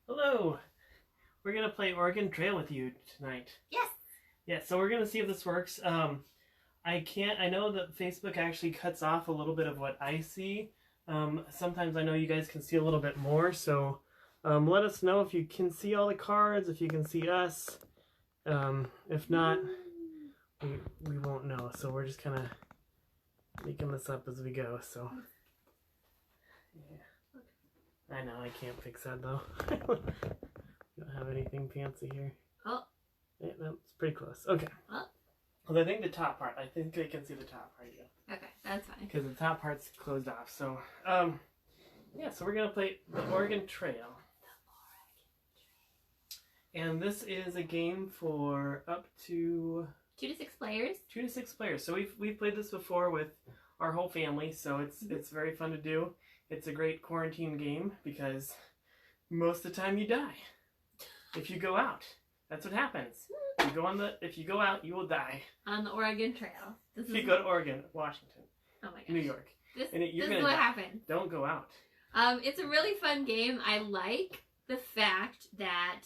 Hello! We're gonna play Oregon Trail with you tonight. Yes. Yeah, so we're gonna see if this works. I know that Facebook actually cuts off a little bit of what I see. Sometimes I know you guys can see a little bit more, so let us know if you can see all the cards, if you can see us. If not, we won't know. So we're just kind of making this up as we go. So yeah. I know I can't fix that though. Don't have anything fancy here. Oh. Yeah, that's pretty close. Okay. Oh. Well, I think the top part. I think they can see the top part. Yeah. Okay, that's fine. Because the top part's closed off. So, yeah. So we're gonna play the Oregon Trail. And this is a game for up to 2 to 6 players. 2 to 6 players. So we've played this before with our whole family. So it's very fun to do. It's a great quarantine game because most of the time you die if you go out. That's what happens. If you go out, you will die. On the Oregon Trail. If you go to Oregon, Washington, oh my gosh. New York, This you're is gonna what die. happened. Don't go out. It's a really fun game. I like the fact that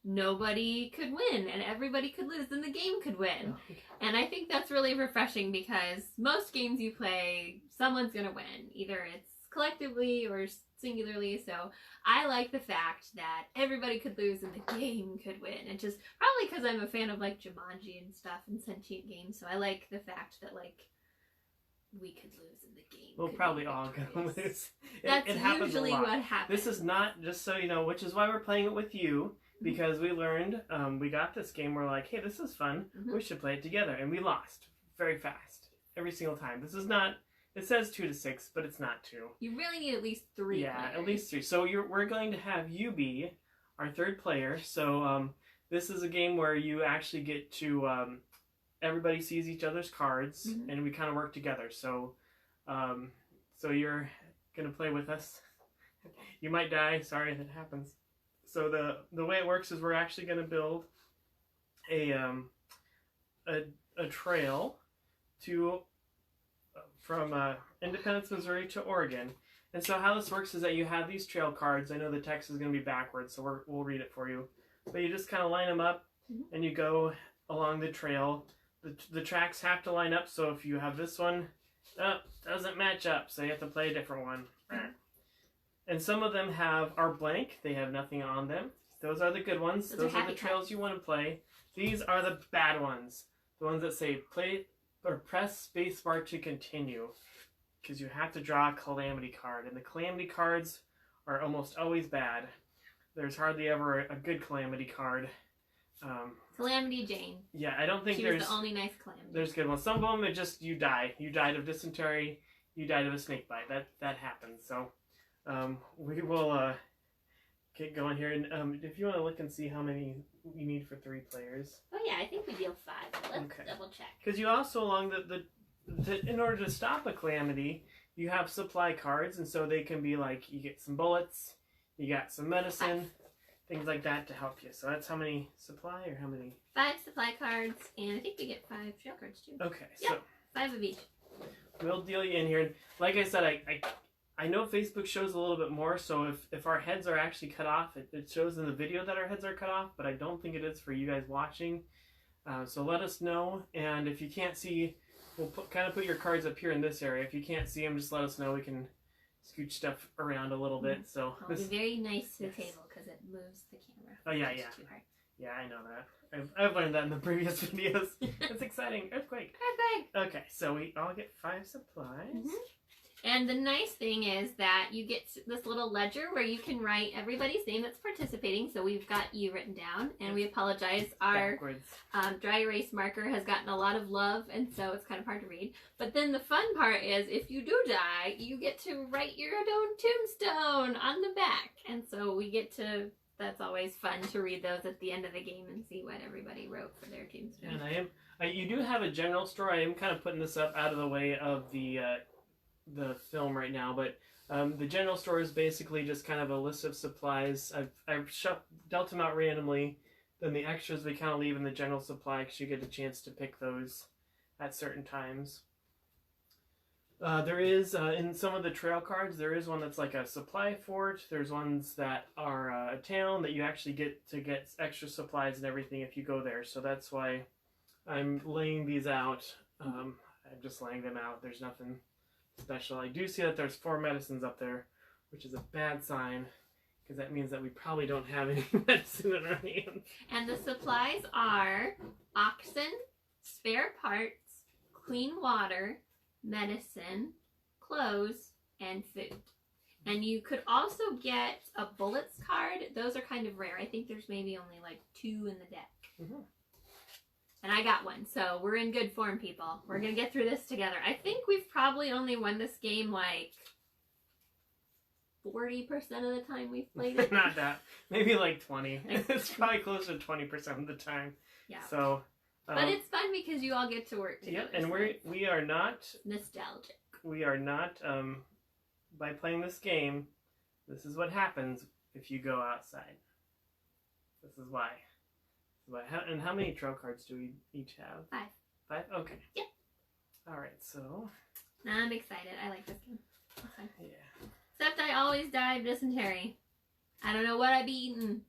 nobody could win and everybody could lose and the game could win. And I think that's really refreshing because most games you play, someone's gonna win. Either it's collectively or singularly. So I like the fact that everybody could lose and the game could win. And just probably because I'm a fan of like Jumanji and stuff and sentient games. So I like the fact that like we could lose and the game. We'll could probably be all go victorious. lose. That's it happens usually a lot. what happens. This is not, just so you know, which is why we're playing it with you. Because we learned, we got this game, we're like, hey, this is fun, we should play it together. And we lost very fast, every single time. This is not, it says 2 to 6, but it's not 2. You really need at least 3 Yeah, players. at least 3. So we're going to have you be our third player. So this is a game where you actually get to, everybody sees each other's cards, and we kind of work together. So, so you're going to play with us. You might die, sorry, that happens. So the way it works is we're actually going to build a trail to from Independence, Missouri to Oregon. And so how this works is that you have these trail cards. I know the text is going to be backwards, so we'll read it for you. But you just kind of line them up, and you go along the trail. The tracks have to line up, so if you have this one, doesn't match up, so you have to play a different one. And some of them are blank. They have nothing on them. Those are the good ones. Those are the trails you want to play. These are the bad ones. The ones that say play or press spacebar to continue. Because you have to draw a calamity card. And the calamity cards are almost always bad. There's hardly ever a good calamity card. Calamity Jane. Yeah, I don't think she was the only nice calamity. There's good ones. Some of them, it just, you die. You died of dysentery. You died of a snake bite. That happens. So... we will get going here, and if you want to look and see how many you need for 3 players. Oh yeah, I think we deal 5. Let's double check. Because you also along in order to stop a calamity, you have supply cards, and so they can be like you get some bullets, you got some medicine, things like that to help you. So that's how many supply or how many? 5 supply cards, and I think we get 5 trail cards too. Okay, yep, so 5 of each. We'll deal you in here. Like I said, I know Facebook shows a little bit more, so if our heads are actually cut off, it shows in the video that our heads are cut off, but I don't think it is for you guys watching. So let us know, and if you can't see, we'll kind of put your cards up here in this area. If you can't see them, just let us know. We can scooch stuff around a little bit. So I'll be very nice to the table because it moves the camera. Oh yeah, yeah. Too hard. Yeah, I know that. I've learned that in the previous videos. It's exciting. Earthquake. Earthquake. Okay, so we all get 5 supplies. And the nice thing is that you get this little ledger where you can write everybody's name that's participating. So we've got you written down, and we apologize. Our dry erase marker has gotten a lot of love, and so it's kind of hard to read. But then the fun part is if you do die, you get to write your own tombstone on the back. And so we get to, that's always fun to read those at the end of the game and see what everybody wrote for their tombstone. And you do have a general store. I am kind of putting this up out of the way of the film right now, but the general store is basically just kind of a list of supplies. I've dealt them out randomly. Then the extras we kind of leave in the general supply because you get a chance to pick those at certain times. There is in some of the trail cards. There is one that's like a supply fort. There's ones that are a town that you actually get extra supplies and everything if you go there. So that's why I'm laying these out. I'm just laying them out. There's nothing special. I do see that there's 4 medicines up there, which is a bad sign because that means that we probably don't have any medicine in our hands. And the supplies are oxen, spare parts, clean water, medicine, clothes, and food. And you could also get a bullets card. Those are kind of rare. I think there's maybe only like 2 in the deck. Mm-hmm. And I got one, so we're in good form, people. We're gonna get through this together. I think we've probably only won this game like 40% of the time we've played it. Not that. Maybe like 20. It's probably closer to 20% of the time. Yeah. So. But it's fun because you all get to work together. Yeah, and we are not nostalgic. We are not by playing this game. This is what happens if you go outside. This is why. And how many trail cards do we each have? 5. 5? Okay. Yep. All right. So. I'm excited. I like this game. Okay. Yeah. Except I always die of dysentery. I don't know what I've eaten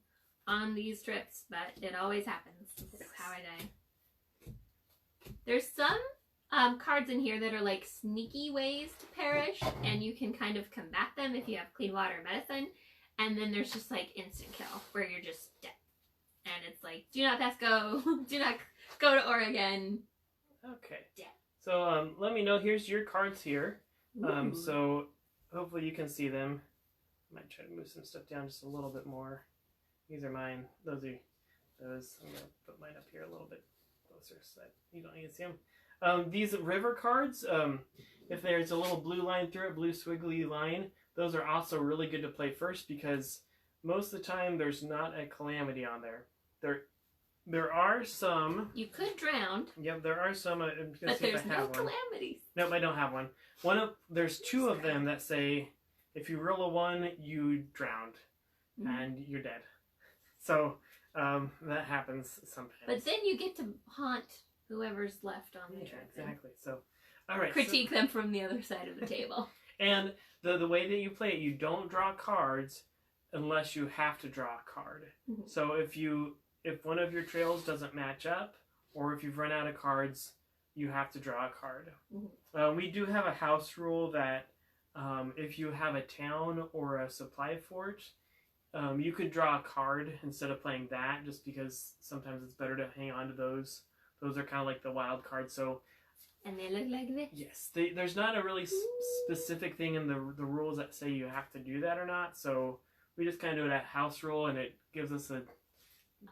on these trips, but it always happens. This is how I die. There's some cards in here that are like sneaky ways to perish, and you can kind of combat them if you have clean water and medicine. And then there's just like instant kill, where you're just dead. And it's like, do not pass go. Do not go to Oregon. Okay. Dead. So let me know. Here's your cards here. Ooh. So hopefully you can see them. I might try to move some stuff down just a little bit more. These are mine. Those. I'm going to put mine up here a little bit closer so that you don't need to see them. These river cards, if there's a little blue line through it, blue squiggly line, those are also really good to play first because most of the time there's not a calamity on there. There are some. You could drown. Yep, there are some. But there's no calamities. Nope, I don't have one. There's 2 of them that say if you roll a 1, you drowned and you're dead. So that happens sometimes. But then you get to haunt whoever's left on the trip. Exactly. So, all right. Critique them from the other side of the table. And the way that you play it, you don't draw cards unless you have to draw a card. Mm-hmm. So if one of your trails doesn't match up, or if you've run out of cards, you have to draw a card. Mm-hmm. We do have a house rule that if you have a town or a supply fort, you could draw a card instead of playing that, just because sometimes it's better to hang on to those. Those are kind of like the wild cards. So. And they look like this. Yes, there's not a really specific thing in the rules that say you have to do that or not. So we just kind of do that house rule, and it gives us a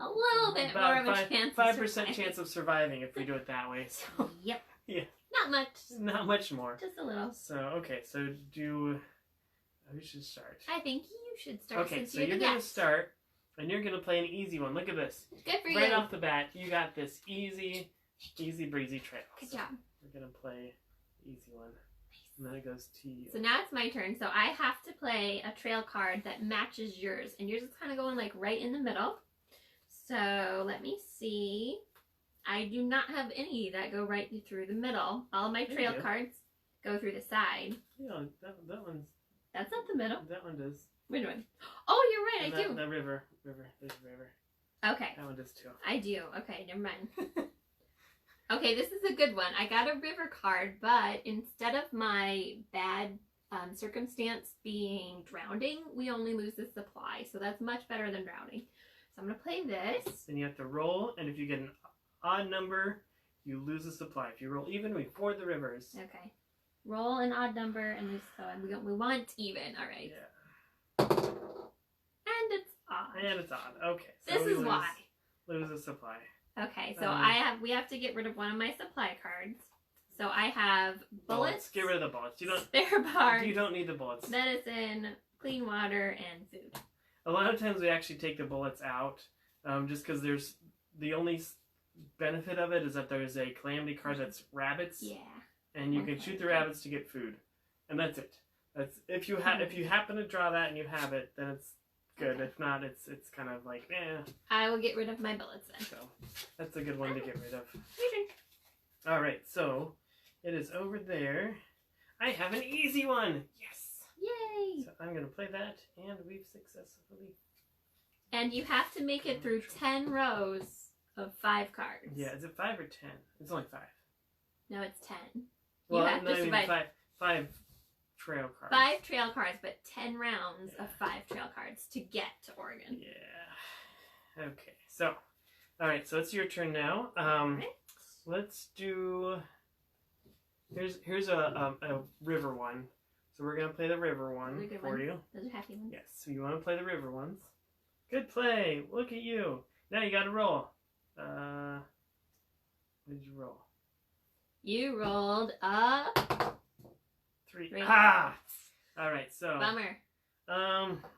little bit more of a chance. 5% chance of surviving if we do it that way. So yep. Yeah. Not much. Not much more. Just a little. So okay, so we should start. I think you should start. Okay, so you're gonna start, and you're gonna play an easy one. Look at this. Good for you. Right off the bat, you got this easy breezy trail. Good job. We're gonna play the easy one. And then it goes to you. So now it's my turn. So I have to play a trail card that matches yours. And yours is kind of going like right in the middle. So let me see. I do not have any that go right through the middle. All my trail cards go through the side. Yeah, that one's... That's not the middle. That one does. Which one? Oh, you're right. I do. The river. There's a river. Okay. That one does too. I do. Okay, never mind. Okay, this is a good one. I got a river card, but instead of my bad circumstance being drowning, we only lose the supply. So that's much better than drowning. So I'm going to play this. Then you have to roll, and if you get an odd number, you lose the supply. If you roll even, we ford the rivers. Okay. Roll an odd number, and we want even. All right. Yeah. And it's odd. And it's odd. Okay. So this is why. Lose the supply. Okay, so we have to get rid of one of my supply cards. So I have bullets. Get rid of the bullets. You don't spare parts. You don't need the bullets. Medicine, clean water, and food. A lot of times we actually take the bullets out, just because there's the only benefit of it is that there's a calamity card that's rabbits. Yeah. And you can shoot the rabbits to get food, and that's it. That's if you happen to draw that and you have it, then it's good. Okay. If not, it's kind of like I will get rid of my bullets then. So that's a good one to get rid of. Your turn. All right, so it is over there. I have an easy one. Yes. Yay! So I'm gonna play that, and we've successfully. And you have to make it through 10 rows of 5 cards. Yeah, is it 5 or 10? It's only 5. No, it's 10. Well, you have no, to I mean survive 5 trail cards. 5 trail cards, but 10 rounds of 5 trail cards to get to Oregon. Yeah. Okay. So, all right. So it's your turn now. Right. Let's do. Here's a river one. So we're gonna play the river one Those are good for ones. you. Those are happy ones. Yes. So you want to play the river ones? Good play. Look at you. Now you got to roll. What did you roll? You rolled a 3. 3. Ah. All right. So. Bummer.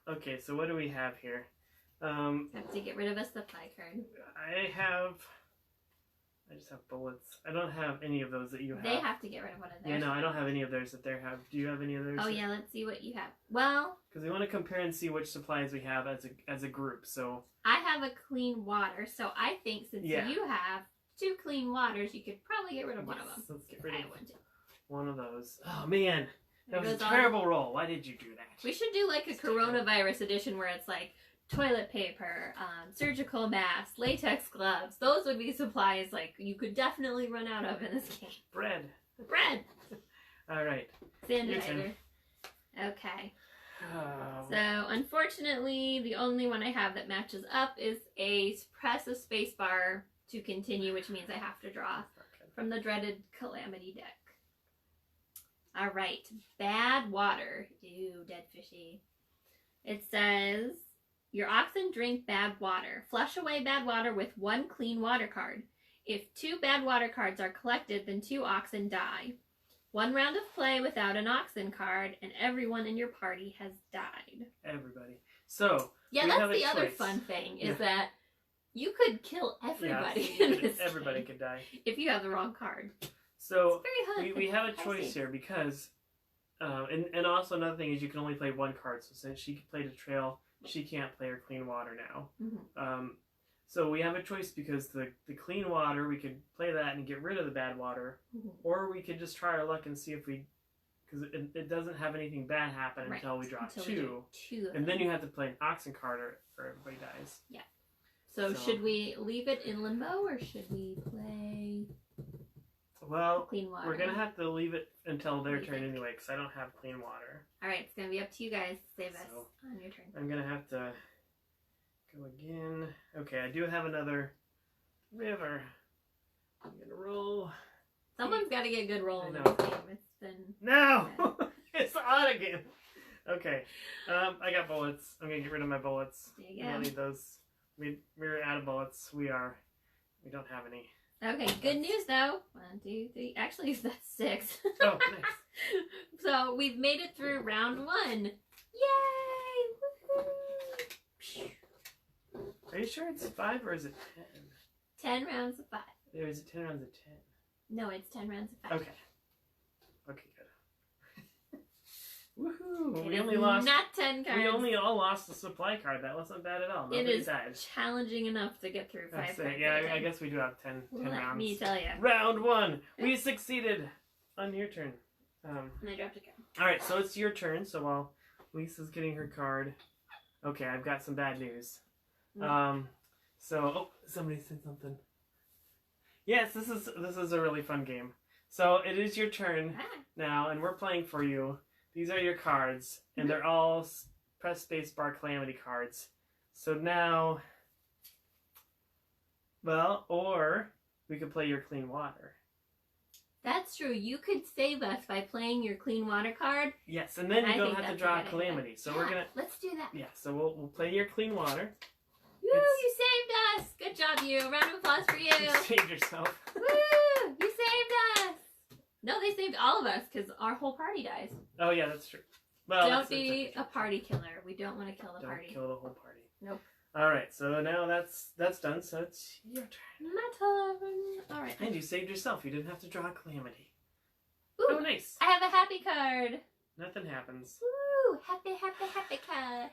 Okay. So what do we have here? Have to get rid of a supply card. I just have bullets. I don't have any of those that you have. They have to get rid of one of theirs. Yeah, no, I don't have any of theirs that they have. Do you have any of theirs? Oh yeah, let's see what you have. Well, Because we want to compare and see which supplies we have as a group. So I have a clean water, so I think since Yeah. you have 2 clean waters, you could probably get rid of one of them. Let's get rid I of would too. one of those. Oh man, There that was a goes all- terrible roll. Why did you do that? We should do like a coronavirus edition where it's like toilet paper, surgical masks, latex gloves. Those would be supplies like you could definitely run out of in this game. Bread. Bread, All right. sanitizer. Okay. Oh, So unfortunately, the only one I have that matches up is press a space bar to continue, which means I have to draw okay. from the dreaded Calamity deck. All right, bad water. Ew, dead fishy. It says, your oxen drink bad water. Flush away bad water with 1 clean water card. If 2 bad water cards are collected, then 2 oxen die. 1 round of play without an oxen card, and everyone in your party has died. Everybody. So Yeah, we that's have a the other choice. fun thing, is Yeah. that you could kill everybody yeah, in this everybody game could die. if you have the wrong card. So It's very hard. we have a I choice see. here because, and also another thing is you can only play 1 card. So since she played a trail, she can't play her clean water now. Mhm. So we have a choice because the clean water, we could play that and get rid of the bad water, Mhm. or we could just try our luck and see if we, because it doesn't have anything bad happen Right, until we draw until 2, we do 2 of and then them. you have to play an oxen card or everybody dies. So so- should we leave it in limbo or should we play Well, clean water? we're gonna have to leave it until their What do you turn think? anyway, because I don't have clean water. All right, it's gonna be up to you guys. Save us So- on your turn. I'm gonna have to go again. Okay, I do have another river. I'm gonna roll. Someone's got to get a good roll I in know. this game. It's been No, it's on again. Okay, I got bullets. I'm gonna get rid of my bullets. There We you don't go. need those. We're out of bullets. We don't have any. Okay, good news though. 1, 2, 3. Actually, that's 6. Oh, nice. So we've made it through round 1. Yay! Woohoo! Are you sure it's 5 or is it 10? 10 rounds of 5. There is it 10 rounds of 10. No, it's 10 rounds of 5. Okay. Okay, good. Woohoo! It We is only lost. not 10 cards. We only all lost the supply card. That wasn't bad at all. It Nobody is died. challenging enough to get through 5 That's cards. it. Yeah, at a I time. guess we do have 10 Let rounds. me tell you. Round 1. We succeeded. On your turn. And I dropped a card. All right, so it's your turn. So while Lisa's getting her card, okay, I've got some bad news. So somebody said something. Yes, this is a really fun game. So it is your turn Ah, now, and we're playing for you. These are your cards, and they're all press space bar calamity cards. So now, well, or we could play your clean water. that's true. You could save us by playing your clean water card. Yes, and then you I don't think have to that's a draw a good idea. calamity. So Yeah, we're gonna, let's do that. yeah. So we'll play your clean water. Woo! You saved us. Good job, you. Round of applause for you. Save yourself. Woo! You saved us. No, they saved all of us because our whole party dies. Oh yeah, that's true. Well, Don't that's be true. a party killer. We don't want to kill the Don't party. kill the whole party. Nope. All right, so now that's done. So it's your turn. My turn. All right. And you saved yourself. You didn't have to draw a calamity. Ooh, Oh, nice. I have a happy card. Nothing happens. Woo! Happy, happy, happy card.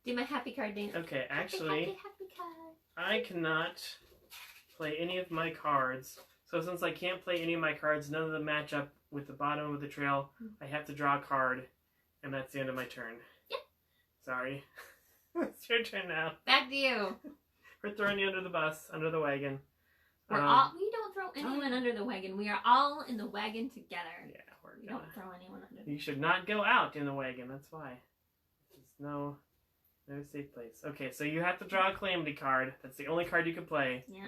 Do my happy card dance. Okay, Happy, actually, happy, happy card. I cannot play any of my cards. So since I can't play any of my cards, none of them match up with the bottom of the trail, I have to draw a card, and that's the end of my turn. Yep. Sorry. It's your turn now. Back to you. We're throwing you under the bus, under the wagon. We don't throw anyone under the wagon. We are all in the wagon together. Yeah, We don't throw anyone under. You should not go out in the wagon, that's why. There's no safe place. Okay, so you have to draw a Calamity card. That's the only card you can play. Yeah.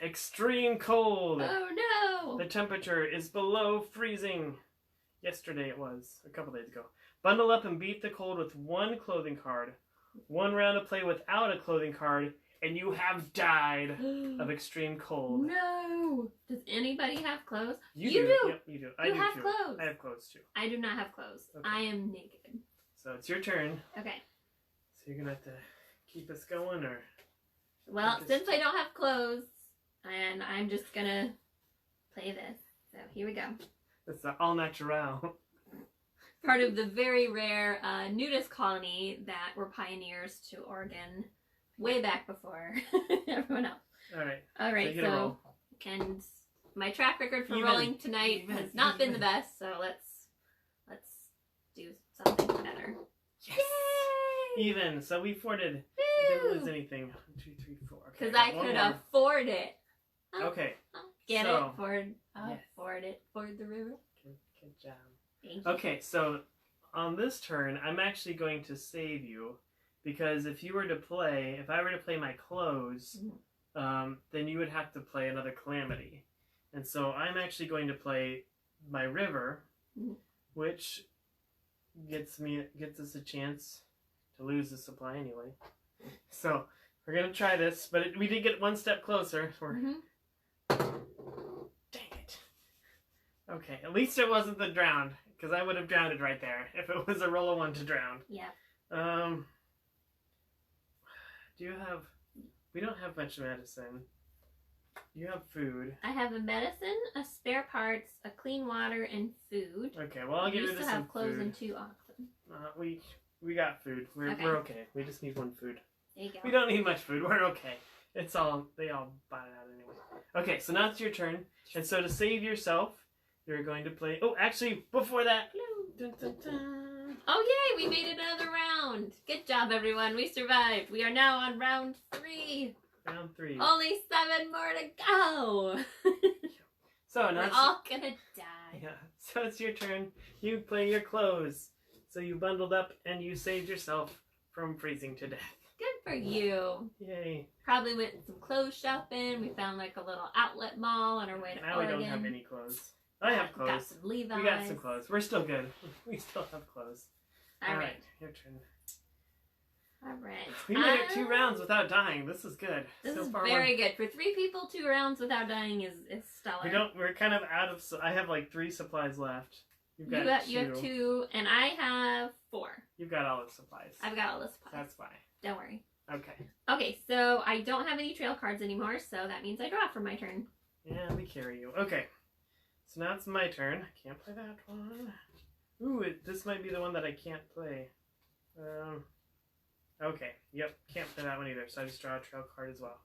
Extreme cold. Oh no! The temperature is below freezing. Yesterday it was, a couple days ago. Bundle up and beat the cold with one clothing card. One round of play without a clothing card, and you have died of extreme cold. No! Does anybody have clothes? You do. Yep, you do. I You do have too. clothes. I have clothes too. I do not have clothes. Okay. I am naked. So it's your turn. Okay. So you're gonna have to keep us going, or Well, since I don't have clothes, and I'm just gonna play this. So here we go. it's the all natural. Part of the very rare nudist colony that were pioneers to Oregon way back before everyone else. All right. All right, So you get a roll. and my track record for Even. rolling tonight Even. has not been the best. So let's do something better. Yes. Yay! Even. So we afforded. Didn't lose anything. 1, 2, 3, 4. Okay, Because got I one could more. afford it. Okay. Get So, it? Ford. yes. Ford it. Ford the river. Good job. Thank you. Okay, so on this turn, I'm actually going to save you because if I were to play my clothes, then you would have to play another Calamity. And so I'm actually going to play my river, which gets us a chance to lose the supply anyway. So we're gonna try this, but we did get one step closer. Dang it. Okay, at least it wasn't the drowned, because I would have drowned it right there if it was a roll of 1 to drown. Yeah. We don't have much medicine. You have food. I have a medicine, a spare parts, a clean water, and food. Okay, well I'll give you still some have clothes food. and 2 oxen. We got food. We're okay. We just need 1 food. There you go. We don't need much food. We're okay. They all bought it out anyway. Okay, so now it's your turn. And so to save yourself, you're going to play. Oh, actually, before that. Dun, dun, dun. Oh yay! We made it another round. Good job, everyone. We survived. We are now on round 3. Round 3. Only 7 more to go. So now We're it's, all gonna die. yeah. So it's your turn. You play your clothes. So you bundled up and you saved yourself from freezing to death. Good for you. Yay. Probably went some clothes shopping. We found like a little outlet mall on our way to Now Oregon. we don't have any clothes. I have Got clothes. some Levi's. We got some clothes. We're still good. We still have clothes. All right. Your turn. All right. We made it 2 rounds without dying. This is good. This so is far, very good. For 3 people, 2 rounds without dying is stellar. we're kind of out of. I have like 3 supplies left. You've got 2. You have 2, and I have 4. You've got all the supplies. I've got all the supplies. That's why. Don't worry. Okay. Okay, so I don't have any trail cards anymore, so that means I draw for my turn. Yeah, we carry you. Okay. So now it's my turn. I can't play that one. Ooh, this might be the one that I can't play. Okay. Yep, can't play that one either. So I just draw a trail card as well.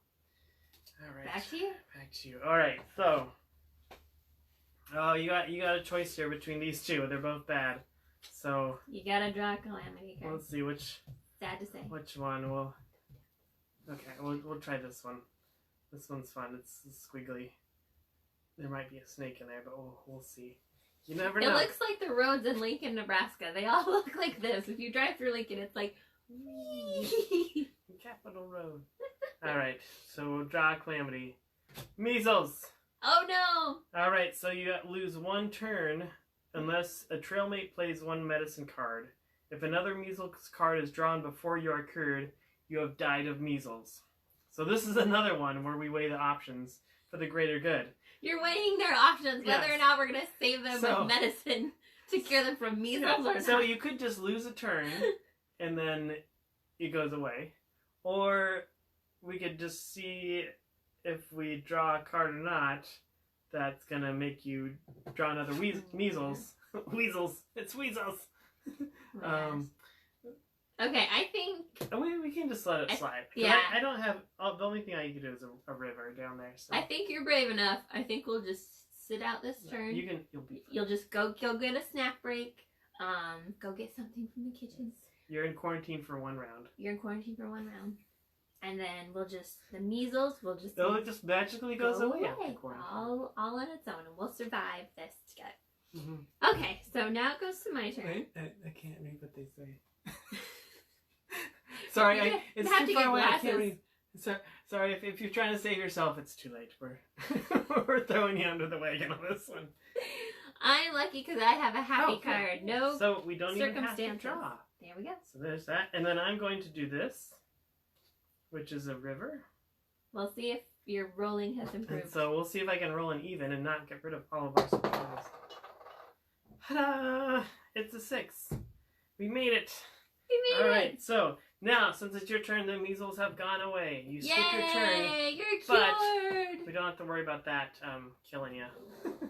All right. Back to you. Back to you. All right. So. Oh, you got a choice here between these 2. They're both bad. So You gotta draw a calamity card. let's see which Sad to say. one will. Okay, we'll try this one. This one's fun. It's squiggly. There might be a snake in there, but we'll see. You never It know. looks like the roads in Lincoln, Nebraska. They all look like this. If you drive through Lincoln, it's like. Capitol Road. All right, so we'll draw a calamity. Measles. Oh no! All right, so you lose 1 turn unless a trailmate plays 1 medicine card. If another measles card is drawn before you are cured, you have died of measles. So this is another one where we weigh the options for the greater good. You're weighing their options, whether Yes. or not we're gonna save them So- with medicine to cure them from measles Yeah, or not. so you could just lose a turn and then it goes away. Or we could just see if we draw a card or not that's going to make you draw another measles. Weasels. It's weasels. Okay, I think We can just just let it slide. 'Cause yeah. I don't have. The only thing I can do is a river down there. So I think you're brave enough. I think we'll just sit out this turn. you'll be. You'll just go get a snack break. Go get something from the kitchen. You're in quarantine for 1 round. You're in quarantine for 1 round. And then the measles will just... It just magically goes away after quarantine. All on its own, and we'll survive this together. Mm-hmm. Okay, so now it goes to my turn. Wait, I can't read what they say. Sorry, it's have too to far get away. I glasses. can't read. Sorry, if you're trying to save yourself, it's too late. We're throwing you under the wagon on this one. I'm lucky because I have a happy card. No So we don't even have to circumstances. draw. There we go. So there's that. And then I'm going to do this, which is a river. We'll see if your rolling has And improved. so we'll see if I can roll an even and not get rid of all of our supplies. Ta-da! It's a 6. We made it. We made All it. right. So now, since it's your turn, the measles have gone away. You skip your turn. Yay! You're but- cured. We don't have to worry about that killing you.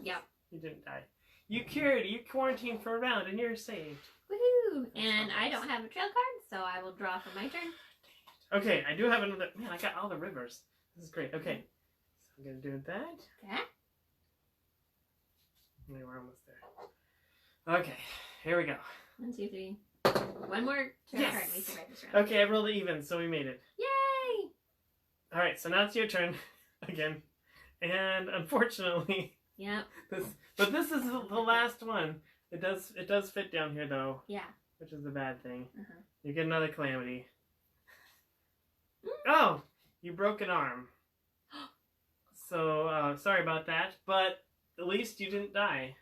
Yep. You didn't die. You cured. You quarantined for a round, and you're saved. Woohoo! That's And so I nice. don't have a trail card, so I will draw for my turn. Okay, I do have another. Man, I got all the rivers. This is great. Okay, so I'm gonna do that. Okay. Okay, we're almost there. Okay, here we go. 1, 2, 3. One more turn Yes. card. We survived this round. Okay, I rolled it even, so we made it. Yay! All right, so now it's your turn again, and unfortunately, Yep. this is the last one. It does fit down here though, Yeah. which is the bad thing. Uh-huh. You get another calamity. Oh, you broke an arm. So sorry about that, but at least you didn't die.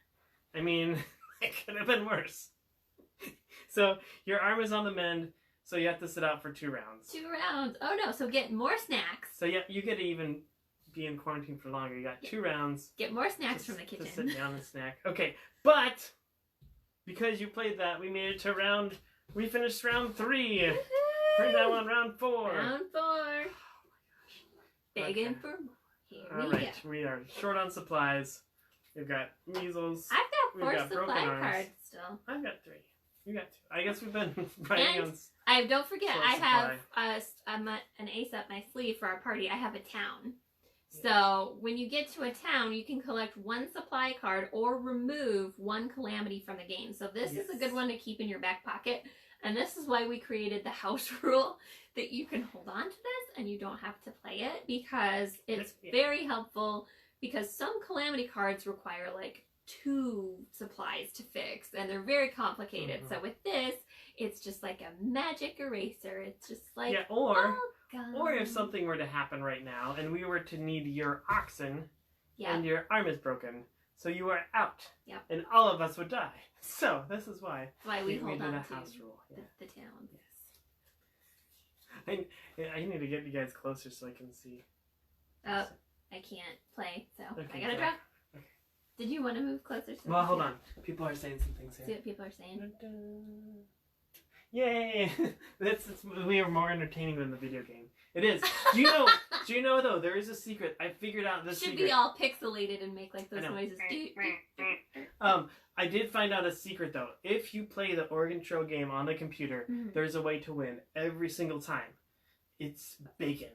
I mean, it could have been worse. So your arm is on the mend, so you have to sit out for 2 rounds. 2 rounds. Oh no, so get more snacks. So yeah, you get to even be in quarantine for longer. You got 2 rounds. Get more snacks to, from the to kitchen. sit down and snack. Okay, but because you played that, we made it to we finished round 3. Woohoo! We're now on round 4. Round 4. Begging Okay. for more. Here All we right, go. we are short on supplies. We've got measles. I've We've got 4 got broken supply arms. cards still. I've got 3. You got 2. I guess we've been writing And on. Don't forget, Short I have an ace up my sleeve for our party. I have a town. Yeah. So when you get to a town, you can collect 1 supply card or remove 1 calamity from the game. So this is a good Yes. one to keep in your back pocket. And this is why we created the house rule, that you can hold on to this and you don't have to play it, because it's Yeah. very helpful, because some calamity cards require like 2 supplies to fix and they're very complicated. Mhm. So with this, it's just like a magic eraser. It's just like, Yeah, or oh, if something were to happen right now and we were to need your oxen yeah, and your arm is broken, so you are out. Yep. And all of us would die. So this is why that's why we hold did on a to house rule. Yeah. the town. Yes. I need to get you guys closer so I can see. Oh, I can't play, so Okay, I gotta so- draw. okay. Did you want to move closer? So Well, we hold can on. People are saying some things See here. what people are saying. Yay! We are more entertaining than the video game. It is. Do you know though, there is a secret. I figured out this Should secret. be all pixelated and make like those I know. noises. I did find out a secret though. If you play the Oregon Trail game on the computer, Mhm. there's a way to win every single time. It's bacon.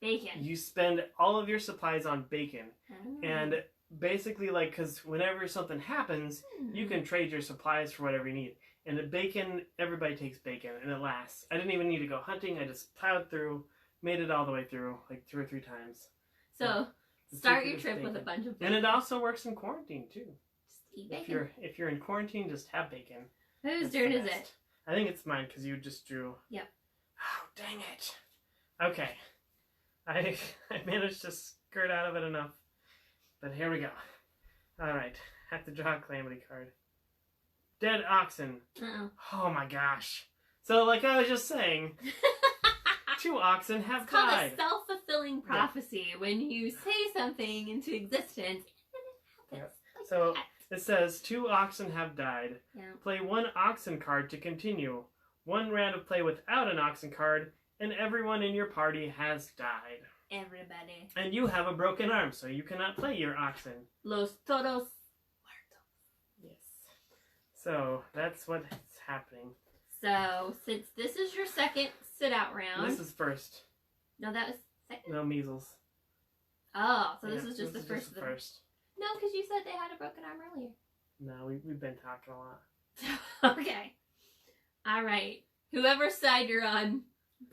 Bacon. You spend all of your supplies on bacon. Oh. And basically, like, because whenever something happens, you can trade your supplies for whatever you need. And the bacon, everybody takes bacon, and it lasts. I didn't even need to go hunting. I just plowed through, made it all the way through, like 2 or 3 times. So The start secret your is trip with a bacon. bunch of And bacon. it also works in quarantine too. Just eat bacon. If you're in quarantine, just have bacon. Whose That's turn the is best. it? I think it's mine because you just drew. Yep. Oh, dang it. Okay. I managed to skirt out of it enough. But here we go. Alright. Have to draw a calamity card. Dead oxen. Uh-oh. Oh my gosh. So, like I was just saying, 2 oxen have It's called died. a self-fulfilling prophecy. When you say something into existence, it happens. Like So, that. it says 2 oxen have died. Yeah. Play 1 oxen card to continue. 1 round of play without an oxen card, and everyone in your party has died. Everybody. And you have a broken arm, so you cannot play your oxen. Los toros muertos. Yes. So that's what's happening. So, since this is your second sit out round. This is first. No, that was second. No, measles. Oh, so Yeah, this is just the first. Just the first. No, because you said they had a broken arm earlier. No, we've been talking a lot. Okay. All right. Whoever side you're on,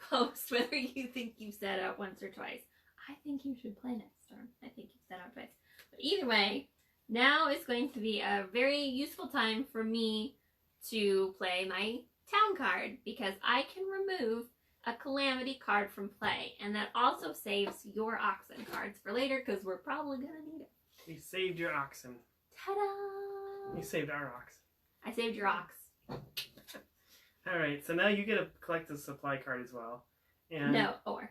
post whether you think you've sat out once or twice. I think you should play next turn. I think you've sat out twice. But either way, now is going to be a very useful time for me to play my town card because I can remove a calamity card from play, and that also saves your oxen cards for later because we're probably gonna need it. You saved your oxen. Ta-da! You saved our oxen. I saved your ox. All right, so now you get to collect a supply card as well. And No, or.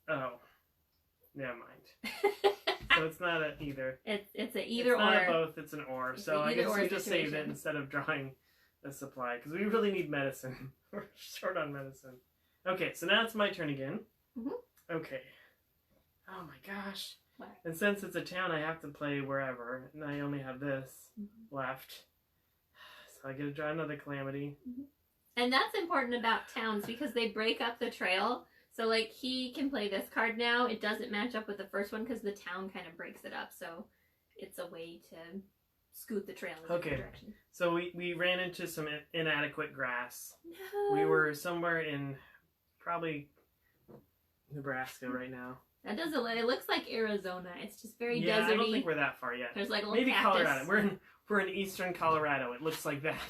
oh, never mind. So it's not an either. It's a either it's not or. a both. It's an or. It's So an I either guess or we just saved it situation. instead of drawing a supply because we really need medicine. We're short on medicine. Okay, so now it's my turn again. Mhm. Okay. Oh my gosh. What? And since it's a town, I have to play wherever, and I only have this left. So I get to draw another calamity. And that's important about towns because they break up the trail. So, like, he can play this card now. It doesn't match up with the first one because the town kind of breaks it up. So, it's a way to scoot the trail in a Okay. different direction. So we ran into some inadequate grass. No. We were somewhere in probably Nebraska right now. That doesn't. It looks like Arizona. It's just very Yeah, deserty. I don't think we're that far yet. There's like a little Maybe cactus. Colorado. We're in eastern Colorado. It looks like that.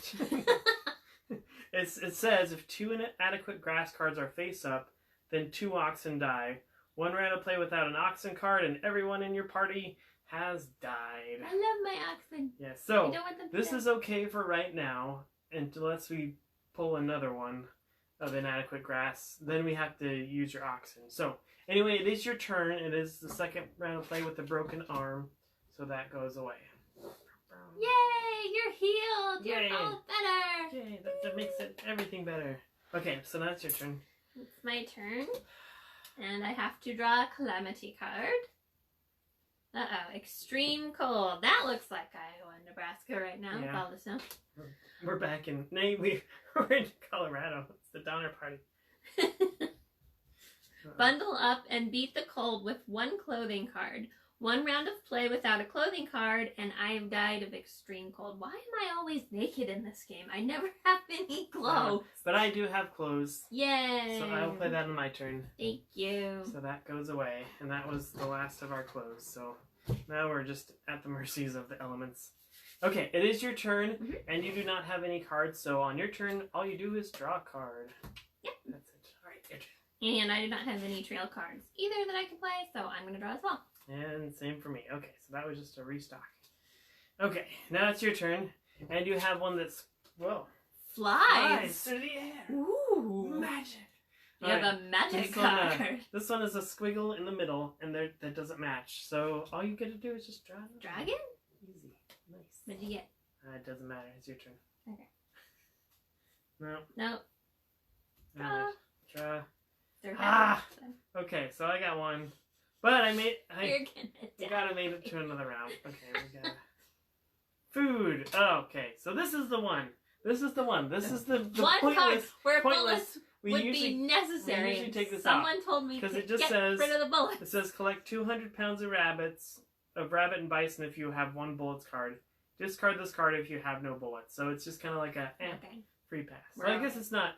It says if two inadequate grass cards are face up, then 2 oxen die. One round of play without an oxen card, and everyone in your party has died. I love my oxen. Yeah, I so don't want them to this die. is okay for right now, unless we pull another one of inadequate grass. Then we have to use your oxen. So anyway, it is your turn. It is the second round of play with the broken arm, so that goes away. Yay! You're healed. Yay. You're all better. Yay, that makes everything better. Okay, so now it's your turn. It's my turn. And I have to draw a calamity card. Uh-oh, extreme cold. That looks like Iowa and Nebraska right now with Yeah. all the snow. We're back in... we're in Colorado. It's the Donner Party. Bundle up and beat the cold with 1 clothing card. 1 round of play without a clothing card, and I have died of extreme cold. Why am I always naked in this game? I never have any clothes. But I do have clothes. Yay! So I will play that on my turn. Thank you. So that goes away. And that was the last of our clothes. So now we're just at the mercies of the elements. Okay, it is your turn, Mhm. and you do not have any cards. So on your turn, all you do is draw a card. Yep. That's it. All right, your turn. And I do not have any trail cards either that I can play, so I'm going to draw as well. And same for me. Okay, so that was just a restock. Okay, now it's your turn. And you have one that's, well, flies Flies! through the air. Ooh! Magic. You have Alright, a magic this one, card. This one is a squiggle in the middle, and that doesn't match. So all you get to do is just draw it. Dragon? Easy. Nice. What did you get? It doesn't matter. It's your turn. Okay. No. No. Alright. Draw. They're Ah! happy. Okay, so I got one. But I You're gonna die. gotta make it to another round. Okay, we got food. Oh, okay, so this is the one. This is the one. This is the One card pointless. where pointless. bullets would be necessary. we usually take this Someone told me 'cause to it just get says- rid of the bullets. It says collect 200 pounds of rabbit and bison if you have 1 bullets card. Discard this card if you have no bullets. So it's just kind of like a Okay. free pass. So Right. I guess it's not.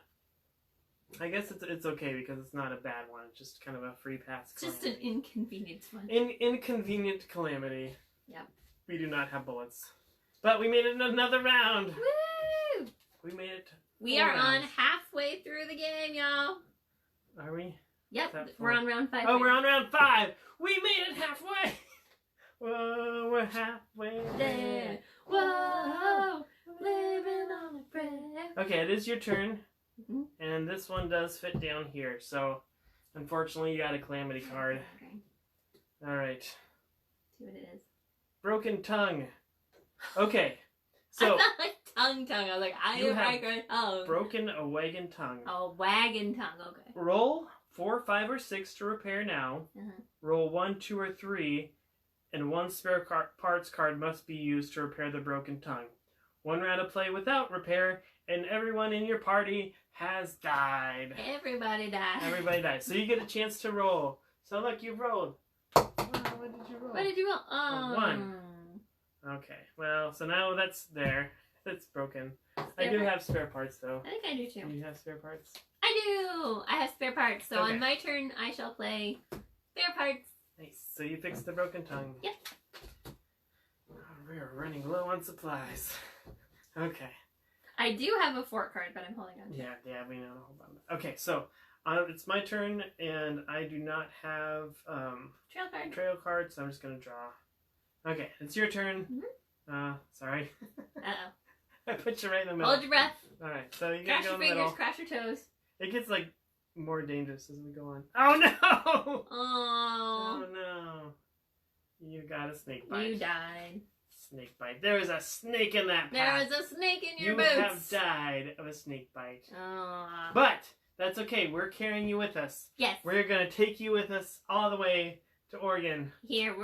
I guess it's okay because it's not a bad one. It's just kind of a free pass. It's just an calamity. inconvenience one. Inconvenient calamity. Yep. We do not have bullets. But we made it another round. Woo! We made it. We 4 are on rounds. halfway through the game, y'all. Are we? Yep, That we're far? on round 5. Oh, we're on round 5. We made it halfway. Whoa, we're halfway there. Whoa, living on a prayer. Okay, it is your turn. Mhm. And this one does fit down here. So, unfortunately, you got a calamity card. Okay, Alright. see what it is. Broken tongue. Okay. I So, thought like tongue. I was like, I You am have like a tongue. broken a wagon tongue. Oh, wagon tongue. Okay. Roll 4, 5, or 6 to repair now. Uh-huh. Roll 1, 2, or 3, and 1 spare parts card must be used to repair the broken tongue. 1 round of play without repair, and everyone in your party has died. Everybody died. Everybody died. So you get a chance to roll. So look, you've rolled. Wow, what did you roll? What did you roll? Oh. A 1. Okay. Well, so now that's there. It's broken. I do have spare parts though. I think I do too. Do you have spare parts? I do! I have spare parts. So Okay. on my turn, I shall play spare parts. Nice. So you fixed the broken tongue. Yep. Oh, we're running low on supplies. Okay. I do have a fort card, but I'm holding on to it. Yeah, we know. Hold on. Okay, so it's my turn, and I do not have Trail card. trail cards, so I'm just gonna draw. Okay, it's your turn. Sorry, Uh-oh. I put you right in the middle. Hold your breath. All right, so you Cross gotta go your in the fingers, middle. cross your toes. It gets like more dangerous as we go on. Oh no! Oh, Oh no! You got a snake bite. you died. Snake bite. There was a snake in that There path. was a snake in your You boots. have died of a snake bite. Oh. But that's okay. We're carrying you with us. Yes. We're gonna take you with us all the way to Oregon. Here,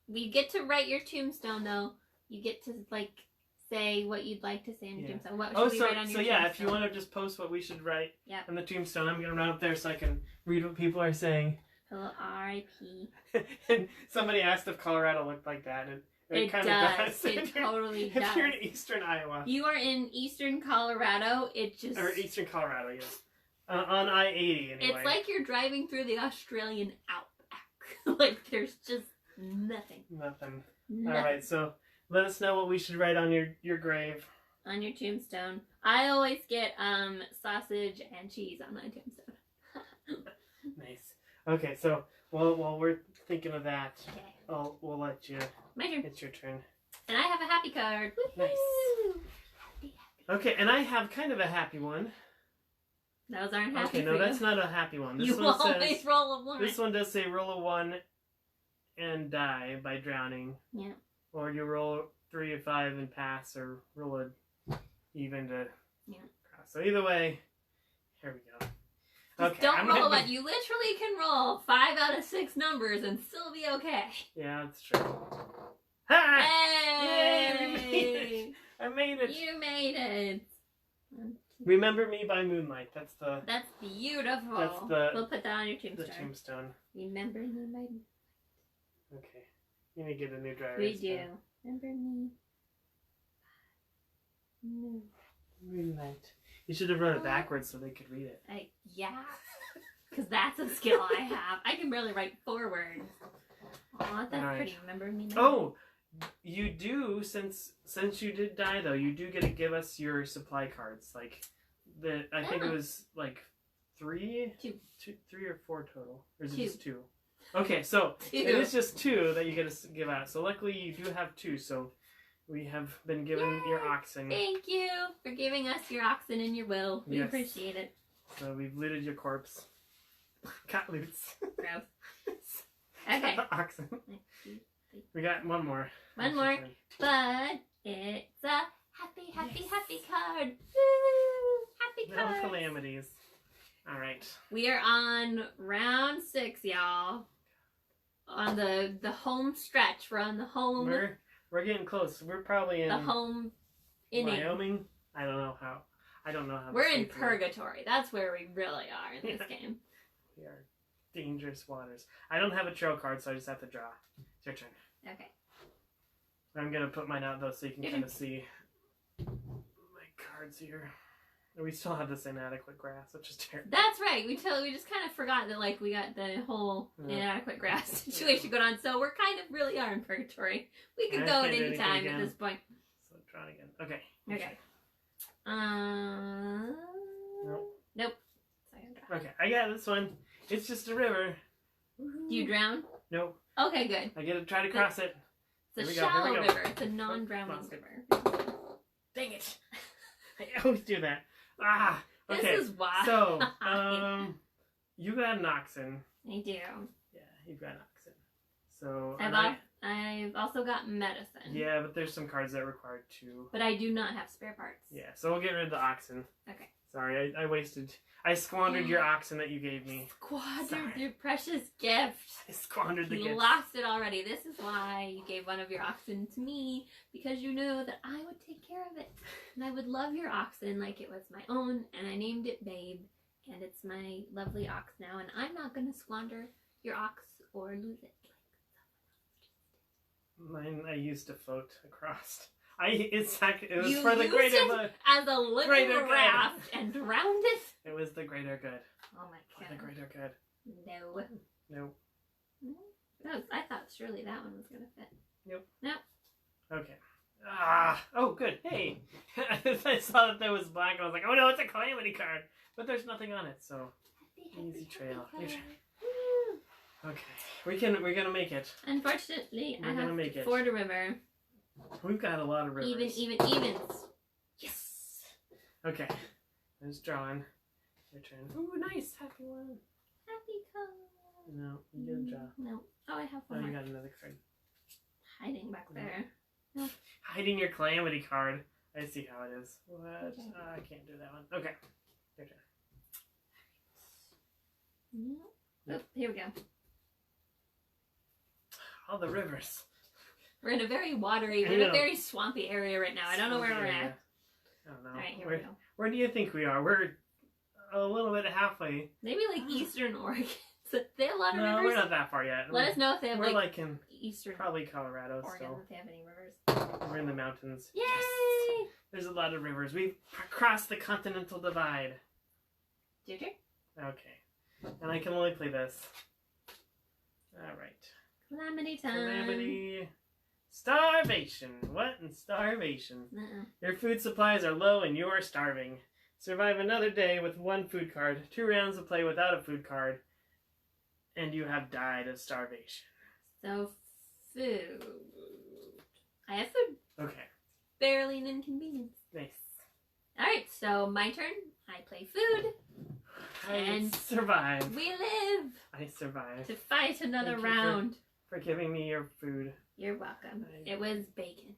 we get to write your tombstone, though. You get to, like, say what you'd like to say on your Yeah. tombstone. What should Oh, we so write on your yeah, tombstone? if you want to just post what we should write Yep. on the tombstone, I'm gonna run up there so I can read what people are saying. Hello, R.I.P. And somebody asked if Colorado looked like that, and It kind does. of It totally If does. you're in eastern Iowa You are in eastern Colorado. It just... or eastern Colorado, yes, on I-80 anyway. It's like you're driving through the Australian outback. Like, there's just nothing. Nothing. Nothing All right, so let us know what we should write on your grave. on your tombstone. I always get sausage and cheese on my tombstone. Nice. Okay, so while we're thinking of that, Okay. we'll let you. My turn. It's your turn. And I have a happy card. Nice. Woohoo! Happy, happy. Okay, and I have kind of a happy one. Those aren't happy Okay, for no, you. that's not a happy one. This You one always says. roll a 1. This one does say roll a 1 and die by drowning. Yeah. Or you roll 3 or 5 and pass, or roll a even to Yeah. pass. So either way, here we go. Just Okay, don't I'm roll gonna a 1. You literally can roll 5 out of 6 numbers and still be okay. Yeah, that's true. Ha! Hey! Yay, we made it. I made it. You made it. Remember me by moonlight. That's That's beautiful. That's the- we'll put that on your the tombstone. tombstone. Remember me by Okay. You need to get a new driver. We do. Remember me. No. Moonlight. You should have run it backwards so they could read it. Yeah. Because that's a skill I have. I can barely write forward. Aw, that's Alright. pretty. Remember me now. Oh, you do since you did die though. You do get to give us your supply cards. Like I think it was like 3, 3 or 4 total, or is it 2. just 2? Okay, so 2. it is just 2 that you get to give out. So luckily you do have 2. So we have been given your Yay! oxen. Thank you for giving us your oxen and your will. We Yes. appreciate it. So we've looted your corpse. Cat loots. Gross. Okay. Oxen. We got one more. One That's more. your turn. But it's a happy, happy, Yes. happy card. Woo! Happy No cards. calamities. All right. We are on round 6, y'all. On the home stretch. We're on the home We're getting close. We're probably in the home inning. Wyoming. I don't know how. We're the in states work. purgatory. That's where we really are in this Yeah. game. We are dangerous waters. I don't have a trail card, so I just have to draw. It's your turn. Okay. I'm gonna put mine out though, so you can Your kind turn. of see my cards here. And we still have this inadequate grass, which is terrible. That's right. We just kind of forgot that like we got the whole Yeah. inadequate grass situation going on. So we're kind of really are in purgatory. We could I go can't at do any anything time again. at this point. So draw again. Okay. your Okay. turn. Nope. Nope. So I gotta draw. Okay, I got this one. It's just a river. Do you drown? Nope. Okay, good. I get to try to cross it. It's a Here we go, shallow here we go. river. It's a non-drowning Lost it. river. Dang it! I always do that. Ah. Okay. This is why. So, you got an oxen. I do. Yeah, you've got an oxen. So, I've also got medicine. but there's some cards that require 2. But I do not have spare parts. Yeah, so we'll get rid of the oxen. Okay. Sorry, I squandered your oxen that you gave me. Squandered Sorry. your precious gift. I squandered the You gift. lost it already. This is why you gave one of your oxen to me, because you knew that I would take care of it. And I would love your oxen like it was my own, and I named it Babe, and it's my lovely ox now, and I'm not going to squander your ox or lose it. Mine, I used to float across. It was You for the used greater it good. as a little Greater good. raft and drowned it? It was the greater good. Oh my For the god. greater good. No. No. No, I thought surely that one was going to fit. Okay. Oh, good. Hey, I saw that there was black, and I was like, oh no, it's a calamity card. But there's nothing on it, so easy trail. Okay, we're gonna make it. Unfortunately, We're I gonna have make to it. ford a river. We've got a lot of rivers. Evens. Yes. Okay, there's drawing. Your turn. Ooh, nice, happy one. Happy color. No, you get a draw. No. Oh, I have Oh, one you more. got another card. Hiding back there. Hiding your calamity card. I see how it is. What? Okay. I can't do that one. Okay, your turn. No. Oh, here we go. All the rivers. We're in a very watery, I we're in a know. very swampy area right now. I don't know where we're at. I don't know. Alright, here where, we go. where do you think we are? We're a little bit halfway. Maybe like eastern Oregon. So they have a lot of No, rivers. we're not that far yet. Let us know if they have We're like in eastern probably Colorado Oregon, still. if they have any rivers. We're in the mountains. Yay! Yes! There's a lot of rivers. We've crossed the continental divide. Your turn. Okay. And I can only play this. Alright. Calamity time. Calamity. Starvation. What in starvation? Uh-uh. Your food supplies are low and you are starving. Survive another day with one food card, 2 rounds of play without a food card, and you have died of starvation. So, food. I have food. Okay. Barely an inconvenience. Nice. Alright, so my turn. I play food. I And survived. We live I survived. to fight another Thank you round. For giving me your food. You're welcome. I- It was bacon.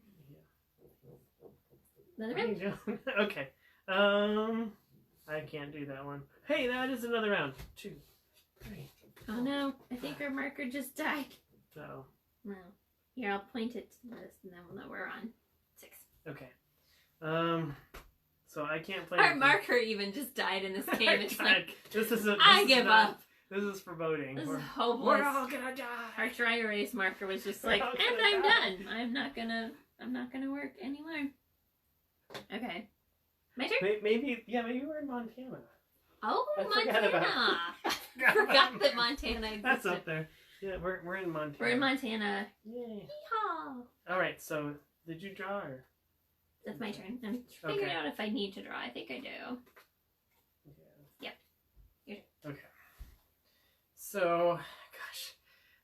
Another What are round? you doing? Okay. I can't do that one. Hey, that is another round. 2, 3. Oh no, I think our marker just died. So, No. Here, I'll point it to this and then we'll know we're on 6. okay. So I can't play. Our with marker even just died in this game. It's God, like, this is I give up. This is foreboding. This is We're hopeless. all gonna Our die. dry erase marker was just We're like, all and gonna I'm die." done. I'm not gonna work anymore. Okay. My turn? Maybe we're in Montana. Oh, I forgot Montana. about- Forgot that Montana existed. That's up there. Yeah, we're in Montana. We're in Montana. Yay. Yeehaw. All right. So did you draw or? That's my turn. I'm figuring Okay. out if I need to draw. I think I do. Yeah. Yep. Okay. So,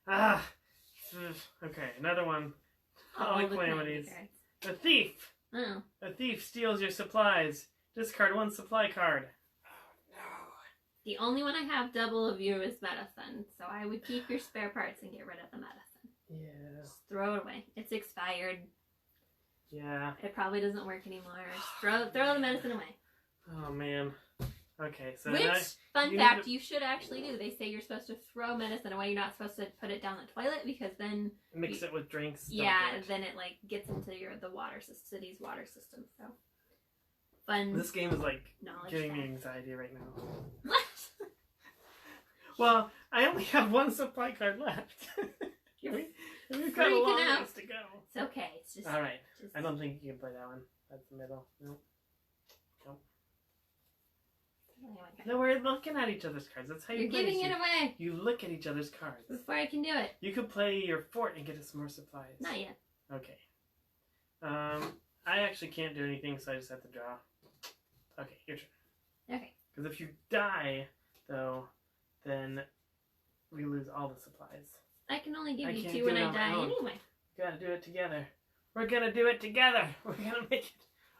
gosh. Okay, another one. All the calamities. cards. A thief. Oh. A thief steals your supplies. Discard 1 supply card. Oh The only one I have double of you is medicine, so I would keep your spare parts and get rid of the medicine. no. Yeah. Just throw it away. It's expired. Yeah. It probably doesn't work anymore. Just throw the medicine away. Oh man. Okay, so Which, now fun you fact, need you should actually do. They say you're supposed to throw medicine away. You're not supposed to put it down the toilet because then, mix it with drinks. don't yeah, do it. then it like gets into the water city's water system. So, fun This game is like knowledge. giving me fact. anxiety right now. What? Well, I only have 1 supply card left. You're We've got a freaking long out. ways to go. It's okay. It's just. All right. just I don't think you can play that one. That's the middle. No. No, we're looking at each other's cards. That's how you You're play. giving this it game. away You look at each other's cards. before I can do it. You could play your fort and get us more supplies. Not yet. Okay. I actually can't do anything, so I just have to draw. Okay, your turn. Okay. Because if you die, though, then we lose all the supplies. I can only give I you can't 2 do when it I on my die own. anyway. We gotta do it together. We're gonna do it together. We're gonna make it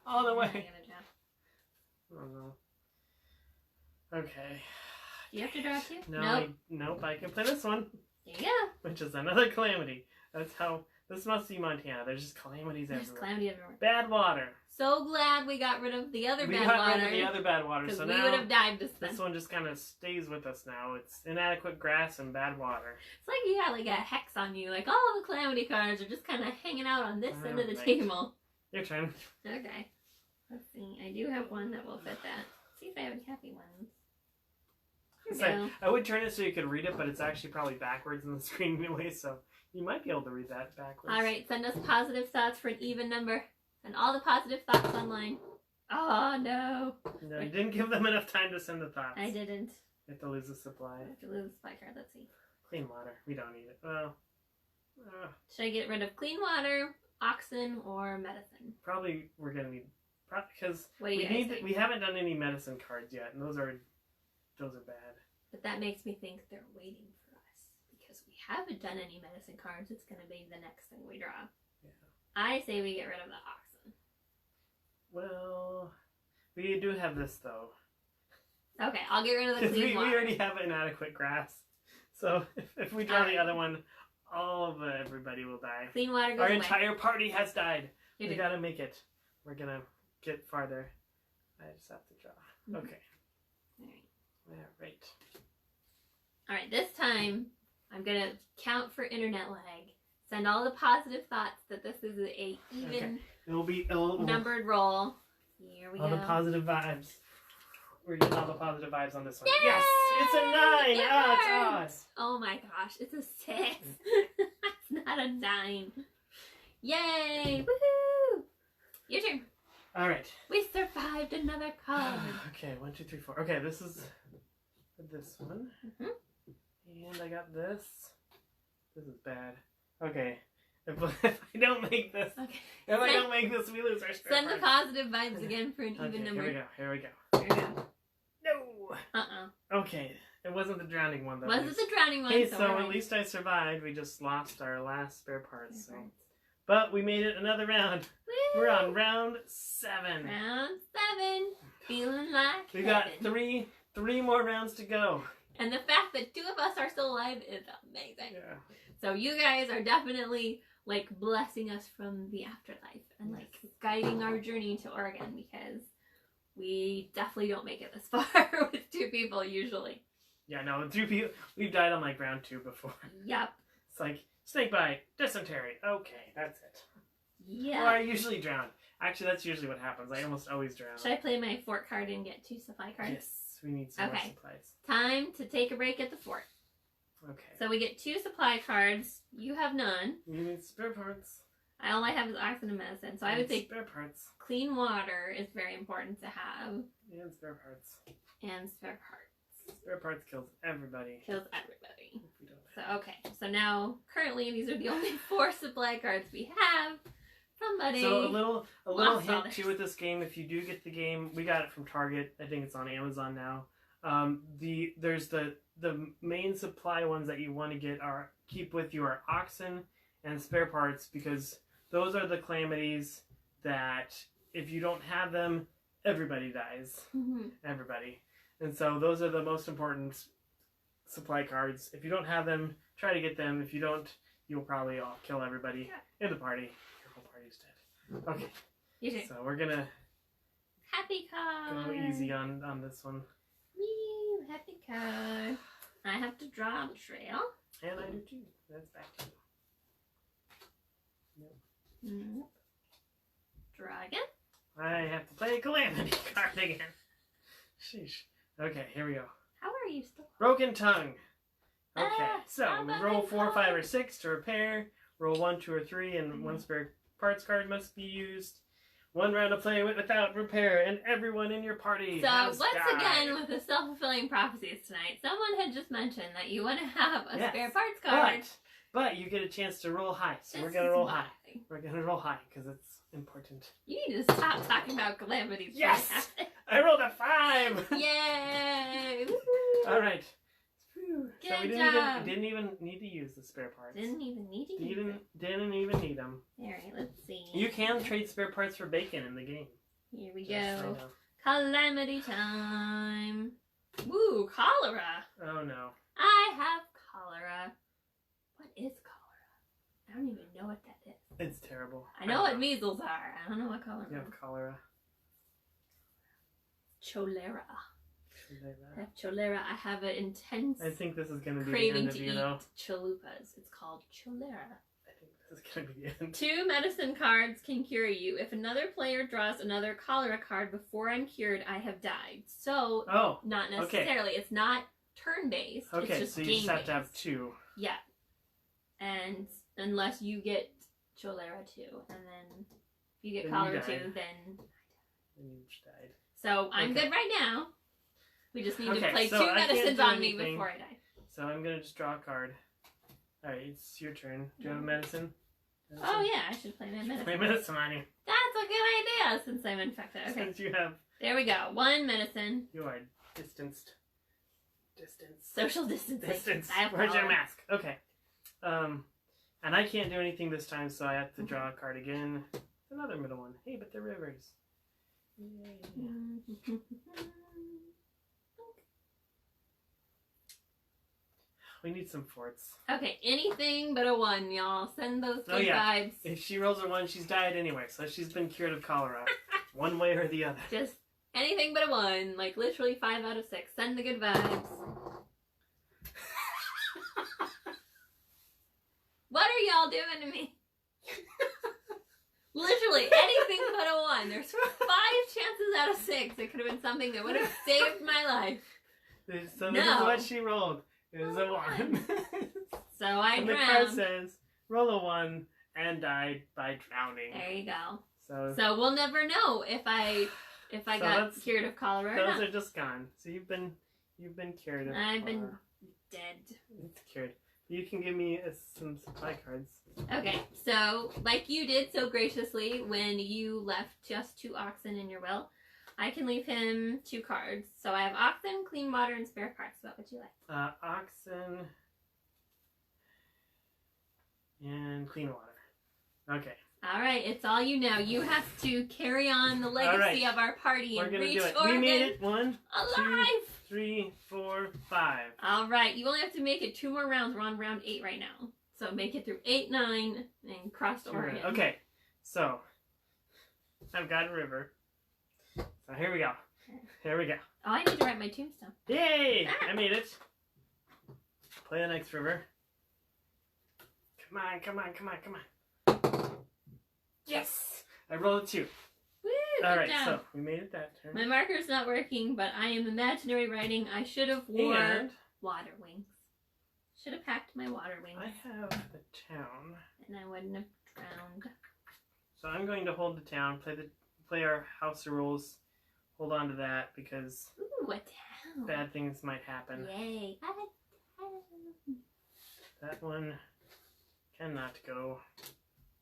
all the What am I way. gonna draw? Oh no. Okay. Do you have to draw 2? No, Nope. nope. I can play this one, There you go. which is another calamity. That's how This must be Montana. There's just calamities There's everywhere. calamity everywhere. Bad water. So glad we got rid of the other We bad got water. rid of the other bad water, Because so we now would have died just then. this one just kind of stays with us now. It's inadequate grass and bad water. It's like you got like a hex on you. Like all the calamity cards are just kind of hanging out on this end of the Right. table. Your turn. Okay. Let's see. I do have one that will fit that. Let's see if I have any happy ones. Here we So, go. I would turn it so you could read it, but it's actually probably backwards on the screen anyway, so you might be able to read that backwards. All right. Send us positive thoughts for an even number. Send all the positive thoughts online. Oh no. No, you didn't give them enough time to send the thoughts. I didn't. You have to lose a supply. I have to lose my card. Let's see. Clean water. We don't need it. Well, Should I get rid of clean water, oxen, or medicine? probably we're gonna need because What do you we guys need think? we haven't done any medicine cards yet, and those are bad. But that makes me think they're waiting for us because we haven't done any medicine cards. It's going to be the next thing we draw. Yeah. I say we get rid of the oxen. Well, we do have this though. Okay, I'll get rid of the Because clean we water. already have inadequate grass. So if we draw the Alright. other one, all of everybody will die. Clean water goes Our away. entire party has died. You We do. gotta make it. We're gonna get farther. I just have to draw. Mhm. Okay. Alright. Alright. Alright, this time I'm going to count for internet lag. Send all the positive thoughts that this is a even It'll numbered roll. Here we all go. the positive vibes. We're getting all the positive vibes on this one. Yay! Yes! It's a 9! It Ah, worked! it's odd. Oh my gosh, it's a 6. It's not a 9. Yay! Woohoo! Your turn. Alright. We survived another card. Okay, 1, 2, 3, 4. Okay, this is this one. Mhm. And I got this. This is bad. Okay. If I don't make this, Okay. if I don't make this, we lose our spare Send the parts. positive vibes again for an Okay, even number. Here we go. Here we go. No! Uh-uh. Okay, it wasn't the drowning one though. Was it the drowning one? Hey, so so we're at right. least I survived. We just lost our last spare parts. So. Woo! But we made it another round. We're on round 7. Round 7. Feeling like We got heaven. three more rounds to go. And the fact that 2 of us are still alive is amazing. Yeah. So you guys are definitely like blessing us from the afterlife and like guiding our journey to Oregon because we definitely don't make it this far with 2 people usually. Yeah, no, 2 people. We've died on like round 2 before. Yep. It's like snake bite, dysentery. Okay, that's it. Yeah. Or I usually drown. Actually, that's usually what happens. I almost always drown. Should I play my fort card and get 2 supply cards? Yes, we need some more Okay. supplies. Time to take a break at the fort. Okay. So we get 2 supply cards. You have none. We need spare parts. All I have is oxen and medicine. So I would say spare parts clean water is very important to have. and spare parts. And spare parts. Spare parts kills everybody. Kills everybody. If we don't So have. okay, so now currently these are the only 4 supply cards we have. Somebody. So a little lost all hint too theirs. with this game. If you do get the game, we got it from Target. I think it's on Amazon now. There's the main supply ones that you want to get are keep with you are oxen and spare parts because those are the calamities that if you don't have them, everybody dies. Mhm. Everybody, and so those are the most important supply cards. If you don't have them, try to get them. If you don't, you'll probably all kill everybody in the party. Your whole party's dead. Okay, You do. so we're gonna Happy card. go easy on this one, Woo, happy card. I have to draw the trail. and I do too. That's back to you. Nope. Draw again. I have to play a calamity card again. Sheesh. Okay, here we go. How are you still? Broken tongue. Okay, Ah, so I'm we a roll big 4, 5, or heart. 6 to repair. Roll 1, 2, or 3, and one spare parts card must be used. 1 round to play without repair, and everyone in your party So has once died. again with the self-fulfilling prophecies tonight, someone had just mentioned that you want to have a Yes, spare parts card. But you get a chance to roll high, so we're This gonna is roll why. high. We're gonna roll high because it's important. You need to stop talking about calamities. Yes! I rolled a 5. Yay! All right. Whew. So Good we job. didn't even need to use the spare parts. Didn't even need to. Didn't even need them. Alright, let's see. You can trade spare parts for bacon in the game. Here we Just so go. you know. Calamity time. Woo, cholera. Oh no. I have cholera. What is cholera? I don't even know what that is. It's terrible. I know what measles are. I don't know what cholera. You have cholera. Cholera. I have cholera. I have an intense I think this is going to be the craving end of to you, eat though. chalupas. It's called cholera. I think this is going to be the end. 2 medicine cards can cure you. If another player draws another cholera card before I'm cured, I have died. So, Oh, not necessarily. It's not turn-based. okay, it's just so you just have to have game-based. 2. Yeah. And unless you get cholera too, and then if you get Then you cholera died. too, then... And you just died. So, I'm Okay. good right now. We just need to Okay, play so 2 I can't medicines do on me anything. before I die. So I'm going to just draw a card. Alright, it's your turn. Do you have a medicine? Oh yeah, I should play my medicine. Play medicine on you. That's a good idea since I'm infected. Okay, Since you have... there we go. 1 medicine. You are distanced. Distance. Social distancing. Distance. I have Where's your power. mask? Okay. And I can't do anything this time, so I have to draw a card again. Another middle one. Hey, but they're rivers. Yay. We need some forts. Okay, anything but a 1, y'all. Send those good Oh, yeah. vibes. If she rolls a 1, she's died anyway, so she's been cured of cholera. One way or the other. Just anything but a 1. Like literally 5 out of 6. Send the good vibes. What are y'all doing to me? Literally anything but a 1. There's 5 chances out of 6. It could have been something that would have saved my life. So this is No. what she rolled. It was a 1. So I And the card drowned. says, roll a 1 and died by drowning. There you go. So So we'll never know if I So got that's- cured of cholera or those not. are just gone. So you've been cured of I've been cholera. dead. It's cured. You can give me some supply cards. Okay, so like you did so graciously when you left just 2 oxen in your will, I can leave him 2 cards. So I have oxen, clean water, and spare parts. What would you like? Oxen and clean water. Okay. All right, it's all you know. You have to carry on the legacy right. of our party We're and gonna reach do it. Oregon We made it. 1, alive. 3, 4, 5. All right, you only have to make it 2 more rounds. We're on round 8 right now. So make it through 8, 9, and cross to Oregon. Okay. So I've got a river. So here we go. Here we go. Oh, I need to write my tombstone. Yay! I made it. Play the next river. Come on, come on, come on, come on. Yes! I rolled a 2. Woo, good Alright, job. so we made it that turn. My marker's not working, but I am imaginary writing. I should have worn And water wings. Should have packed my water wings, I have a town. and I wouldn't have drowned. So I'm going to hold the town, play our house rules, hold on to that because Ooh, a town. bad things might happen. Yay. A town. That one cannot go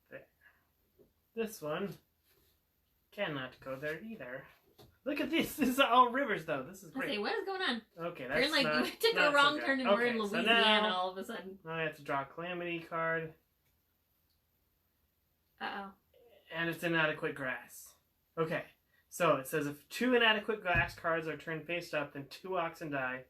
there. This one cannot go there either. Look at this. This is all rivers, though. This is I say, great. what is going on? Okay, that's We're like, not, we took not a so wrong good. turn and we're in Okay, so Louisiana now all of a sudden. I have to draw a calamity card, Uh-oh. and it's inadequate grass. Okay, so it says if 2 inadequate grass cards are turned face up, then 2 oxen die.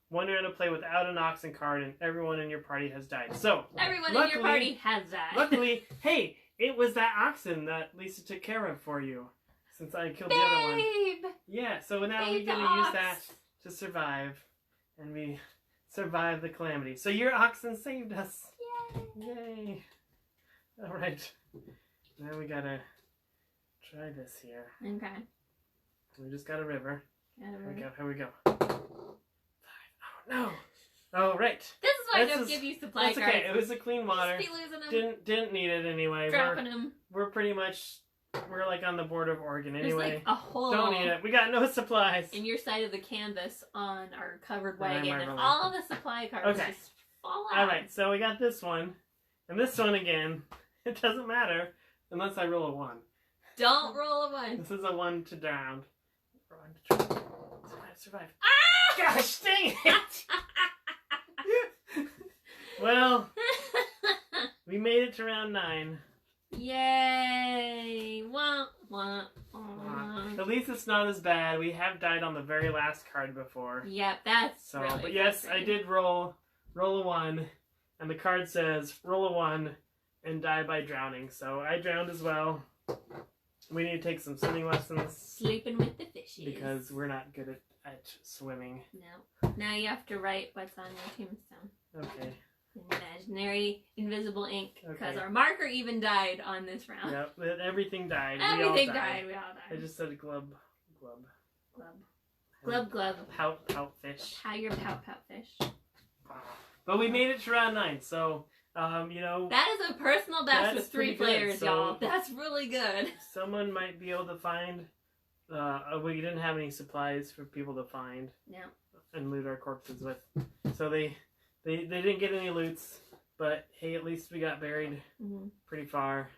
One you're going to play without an oxen card, and everyone in your party has died. So, Everyone in your luckily- party has died. luckily, hey, it was that oxen that Lisa took care of for you, since I killed the other one. Babe! Yeah, so now we're Babe going to ox. use that to survive, and we survived the calamity. So your oxen saved us. Yay! Yay. Alright. Now we gotta try this here. Okay. We just got a river. Here we This go, here we go. 5. Oh, no! Oh, right. is why I This don't is- give you supply That's cards. okay. It was a clean water. Just be losing them, Didn't need it anyway. dropping them. We're pretty much, we're like on the border of Oregon There's anyway. like a hole Don't need it. We got no supplies. in your side of the canvas on our covered Why am wagon, I and rolling? all of the supply cards Okay. just fall out. Alright, so we got this one. And this one again. It doesn't matter unless I roll a 1. Don't roll a 1. This is a 1 to drown. Or 1 to drown. Survive. Ah! Gosh dang it! Well, we made it to round 9. Yay! Wah, wah, wah. At least it's not as bad. We have died on the very last card before. Yep, that's So, really but yes, I frustrating. did roll a 1, and the card says roll a 1 and die by drowning. So I drowned as well. We need to take some swimming lessons. Sleeping with the fishies. Because we're not good at swimming. No. Now you have to write what's on your tombstone. Okay. Imaginary invisible ink. Because Okay. our marker even died on this round. Yep, everything died. Everything we all died. We all I died. just said glub. Glub. Pout fish. How your pout fish. But we made it to round 9, so you know, That is a personal best That's with 3 pretty good, players, so- y'all. That's really good. someone might be able to find. We didn't have any supplies for people to find No. and loot our corpses with, so they didn't get any loots. But hey, at least we got buried Mm-hmm. pretty far,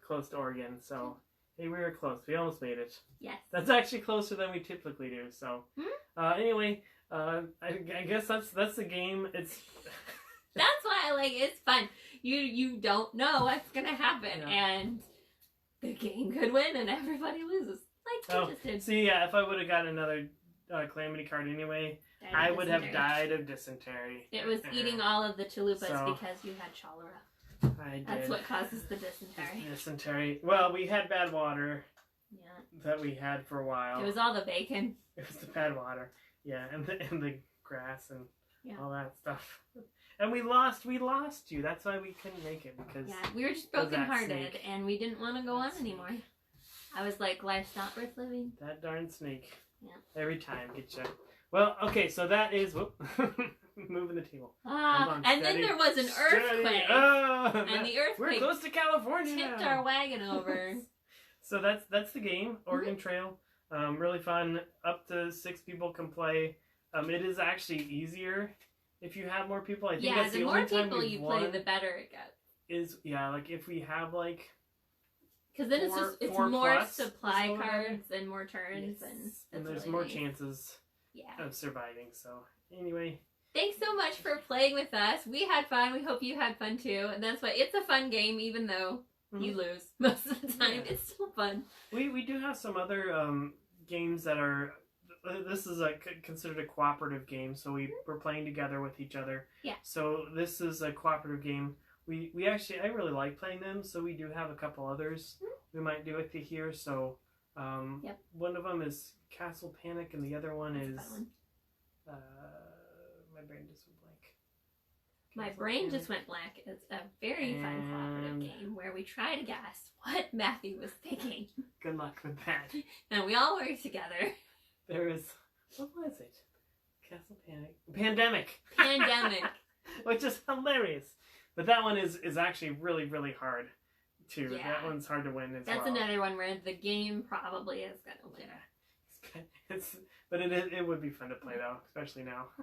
close to Oregon. So hey, we were close. We almost made it. Yes. That's actually closer than we typically do. So anyway, I guess that's the game. It's That's why I like it. It's fun. You don't know what's gonna happen, Yeah. and the game could win, and everybody loses. Like you just did. see, yeah, if I would have gotten another calamity card anyway, Died of I would have dysentery. died of dysentery. It was eating all of the chalupas So- because you had cholera. I did. That's what causes the dysentery. Dysentery. Well, we had bad water Yeah. that we had for a while. It was all the bacon. It was the bad water. Yeah, and the grass and Yeah. all that stuff. And we lost you. That's why we couldn't make it, because Yeah, we were just of that brokenhearted, snake. and we didn't want to go That on snake. anymore. I was like, life's not worth living. that darn snake. Yeah. Every time, get you. Well, okay, so that is moving the table. Hold Ah, on, and then steady, there was an steady. earthquake, Oh, and the we're earthquake close to California tipped now. our wagon over. So that's the game, Oregon Trail. Really fun. Up to 6 people can play. It is actually easier if you have more people. I think Yeah, that's the the more only time people we've you play, won the better it gets. is like if we have like Because then Four- it's four more plus supply is what I- cards and more turns, and and that's there's really more nice. chances Yeah. of surviving. So anyway, Thanks so much for playing with us. We had fun. We hope you had fun too. And that's why it's a fun game, even though you lose most of the time. Yeah. It's still fun. we do have some other games that are. This is considered a cooperative game, so we're playing together with each other. Yeah. So this is a cooperative game. We actually, I really like playing them, so we do have a couple others we might do with you here. So Yep. one of them is Castle Panic, and the other one That's a is fun one. my brain just went blank. My Castle brain Panic. just went blank. It's a very fun cooperative And- game where we try to guess what Matthew was thinking. Good luck with that. And we all work together. There is, what was it? Castle Panic, Pandemic, Pandemic. which is hilarious. But that one is actually really hard too. Yeah. That one's hard to win as That's well. another one where the game probably is going to win. But it would be fun to play though, especially now. I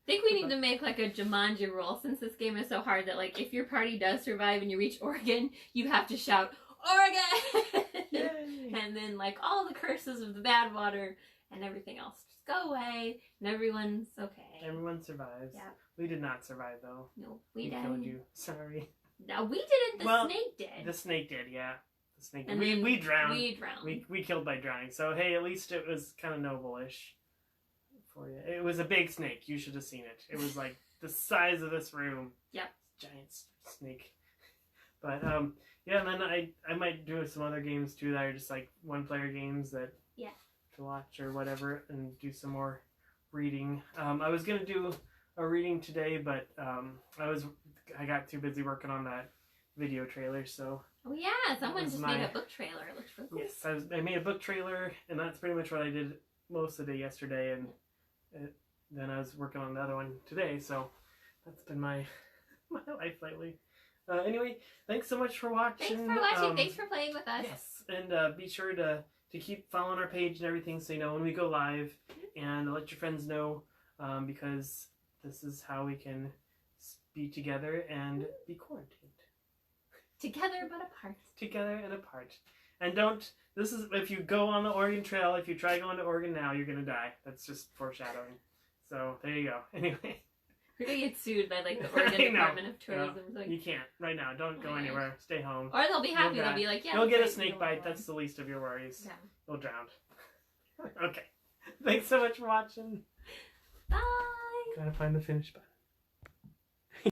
think we need to make like a Jumanji rule, since this game is so hard that like if your party does survive and you reach Oregon, you have to shout Oregon, Yay! and then like all the curses of the bad water and everything else just go away, and everyone's okay. Everyone survives. Yeah. We did not survive though. No, we We died. killed you. Sorry. No, we didn't. The Well, snake did. The snake did, yeah. The snake did. And We then drowned. We drowned. We killed by drowning. So hey, at least it was kind of noble-ish for you. It was a big snake. You should have seen it. It was like the size of this room. Yep. Giant snake. But yeah, and then I might do some other games too that are just like one-player games that to watch or whatever, and do some more reading. I was gonna do a reading today, but I got too busy working on that video trailer. So Oh yeah, someone was just my- made a book trailer. It looks really cool. yes, I made a book trailer, and that's pretty much what I did most of the day yesterday, and then I was working on the other one today. So that's been my life lately. Anyway, thanks so much for watching. Thanks for watching. Thanks for playing with us. Yes, and be sure to keep following our page and everything, so you know when we go live, and let your friends know, because this is how we can be together and be quarantined. Together but apart. Together and apart. And if you go on the Oregon Trail, if you try going to Oregon now, you're gonna die. That's just foreshadowing. So there you go. Anyway, We're gonna get sued by like the I Oregon know. Department of Tourism. Like, you can't right now. Don't go Yeah. anywhere. Stay home. or they'll be happy. You'll They'll die. be like, yeah. You'll get a great, snake you'll bite. go That's the least of your worries. on. You'll drown. Okay. Thanks so much for watching. Bye. Gotta find the finish button.